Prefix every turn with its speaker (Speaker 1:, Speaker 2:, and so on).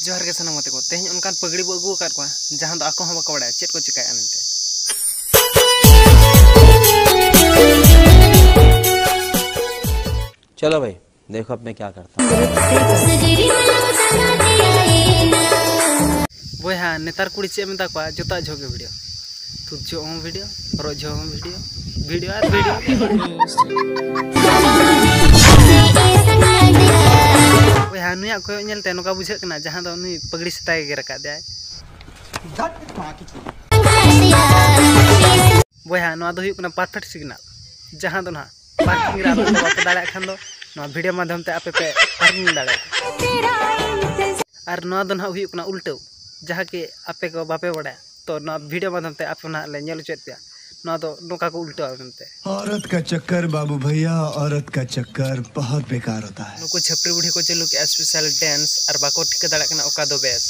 Speaker 1: जोहार के सनम मते को तेहन उनकान पगड़ी बो अगु आकाद कोआ जहां दो आको हम बाको बड़ा चेत को चिकाया मेनते।
Speaker 2: चलो भाई देखो अब मैं क्या करता हूँ।
Speaker 1: बोया नेतार कुड़ी चे मेता कोआ जोता झोगे वीडियो तुद जो हम वीडियो रो जो हम वीडियो वीडियो आर वीडियो बोया नुया को नेलते नोका बुझे कना जहां दो नुई पगड़ी सताय गे रका दे बोया नो दो हुई कना परफेक्ट सिग्नल जहां दो ना पार्किंग रा तो बाप दाड़ा खान दो नो वीडियो माध्यम ते आपे पे पार्किंग दाड़ा और नो दो ना हुई कना उल्टो जहां के आपे को बापे बड़ा तो ना वीडियो माध्यम ते आपे ना ले नेल चेत पे ना तो नोका को उल्टो आनते।
Speaker 3: औरत का चक्कर बाबू भैया, औरत का चक्कर बहुत बेकार होता है।
Speaker 1: नुको छपरी बुढ़ी को चलू के स्पेशल डांस और बाको ठिक दाड़ा कना ओका दो बेस